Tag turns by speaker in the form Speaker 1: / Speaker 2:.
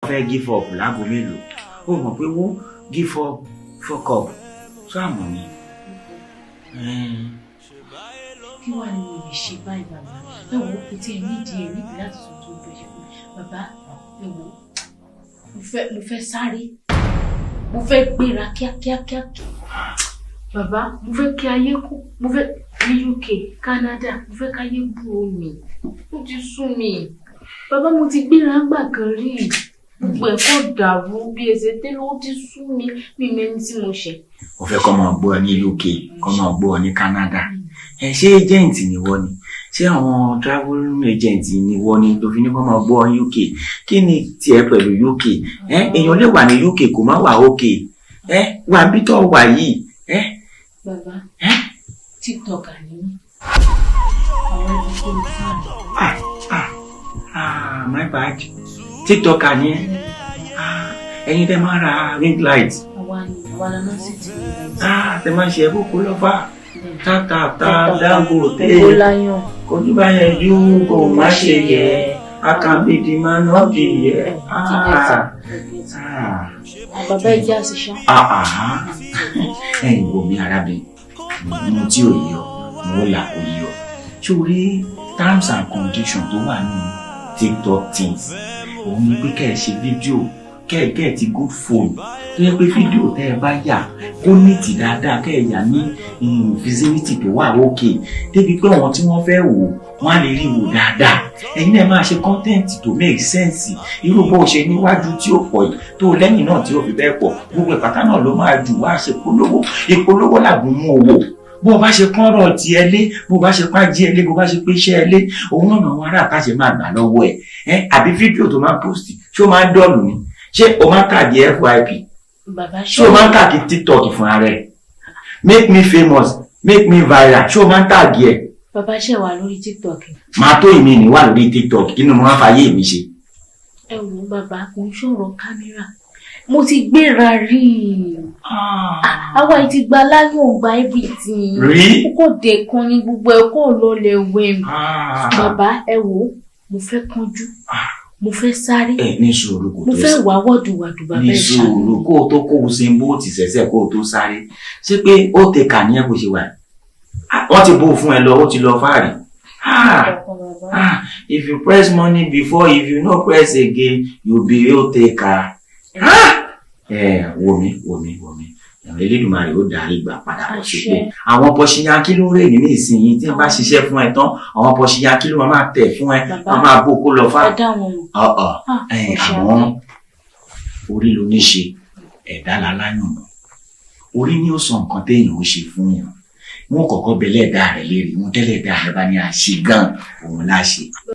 Speaker 1: fẹ́ give up láago mélòó ó mọ̀ pé wọ́n give up fuck up sáàmù ni.
Speaker 2: kí wàá ní mo lè ṣe báyìí bàbá ẹ wò ó tí ẹ nídìí ẹ níbi láti sọ tó ń bẹ ṣe fún bàbá ẹ wò ó mo fẹ́ sáré mo fẹ́ gbéra kíákíákíá bàbá mo fẹ́ kí ayé kú mo fẹ́ ní UK Canada mo fẹ́ káyé bú omi ó ti sún mi bàbá mo ti gbéra gbà kan rí gbogbo ẹ̀kọ́ dàrú bí ẹsẹ̀ tẹ́lẹ̀ ó ti sún mi mẹ́ni tí mo ṣe.
Speaker 1: Ó fẹ́ kọ́ máa gbọ́ ní UK kọ́ máa gbọ́ ní Canada ṣé agent ni wọ́n ni ṣé àwọn travel agent ni wọ́n ni tó fi ní kọ́ máa gbọ́ ní UK kí ni tiẹ̀ pẹ̀lú UK èèyàn lè wà ní UK kò má wà OK wà bí tó wà yìí.
Speaker 2: Bàbá TikTok àní àwọn ẹbí tó ń fà
Speaker 1: my bad TikTok àní ẹ̀yin tẹ́ máa ra ring light.
Speaker 2: àwa náà sì ti rí light.
Speaker 1: tẹ́ máa ṣe ẹ̀bùn kó lọ́fà tátàtà Dangote kojú bá yẹn ju kò má ṣe yẹ akànbídì máa ná bí yẹ.
Speaker 2: Bàbá ìjà ṣiṣẹ́.
Speaker 1: Ẹ̀yin wo mi arábìnrin mo tí ò yọ mo là kò yọ sórí terms and conditions tó wà nínú TikTok things òun ni pé kẹ́ ẹ ṣe fídíò kẹ́ ẹ ti good phone tó yẹ pé fídíò tẹ́ ẹ bá yà kó nìtì dáadáa kẹ́ ẹ yà ní visibility tó wà òkè débi pé àwọn tí wọ́n fẹ́ wò wọ́n á lè rí wò dáadáa ẹ̀yin náà máa ṣe content tó make sense irú bó ṣe níwájú tí ó pọ̀ yìí tó lẹ́yìn náà tí ó fi bẹ́ẹ̀ pọ̀ gbogbo ìpàtà náà ló máa jù wá ṣe ìpolówó làgùn mú owó bó bá ṣe kọ́rọ̀ ti ẹ lé bó bá ṣe pàjẹ́ ẹ lé bó bá ṣe pé iṣẹ́ ẹ lé òun náà àwọn ará àtàṣe máa gbà lọ́wọ́ ẹ̀ àbí fídíò tó máa post ṣé ó máa ń dọ́ọ̀lù ni ṣé o máa ń tàgé FYP ṣé o máa ń tàgé TikTok fúnra rẹ̀ make me famous make me viral ṣé o máa ń tàgé ẹ̀.
Speaker 2: Bàbá ṣe wà lórí TikTok.
Speaker 1: Máa tó ìmí ní wà lórí TikTok kí ni mo máa fàyè mi ṣe.
Speaker 2: Ẹ wo bàbá kò ń ṣòro kámẹ́rà mo ti gbéra rí àwa ti gba láyọ̀ gba everything
Speaker 1: rí
Speaker 2: kò dé kan ní gbogbo ẹ̀kọ́ lọlẹ̀ wẹ̀ mi bàbá ẹ wo mo fẹ́ kánjú mo fẹ́ sáré
Speaker 1: ní sùúrù kò tó
Speaker 2: mo fẹ́ wá wọ́dùwàdù bàbá ẹ̀
Speaker 1: ní sùúrù kó o tó kó o ṣe ń bó ti ṣẹ̀ṣẹ̀ kó o tó sáré ṣé pé ó tẹ kà ní ẹ kó ṣe wà wọ́n ti bó fún ẹ lọ ó ti lọ fáàrí. If you press money before if you no press again you be otaker. Wò mí ẹ̀rọ Elédùmarè ó darí gbà padà bọ̀ sípò àwọn pọ̀ṣìyànkí ló rè ní ìsinyìí tí wọ́n bá ṣiṣẹ́ fún ẹ tán àwọn pọ̀ṣìyànkí ló máa tẹ̀ fún ẹ wọ́n máa bó kó lọ fà àwọn orí ló ní ṣe ẹ̀dá láláyàn mọ́ orí ni ó sọ nǹkan téèyàn ó ṣe fún yàn wọn kọ́kọ́ bẹ̀lẹ̀ ẹ̀dá rẹ̀ léèrè wọn tẹ́lẹ̀ ẹ̀dá rẹ̀ bá ní àṣẹ gan òun láṣẹ.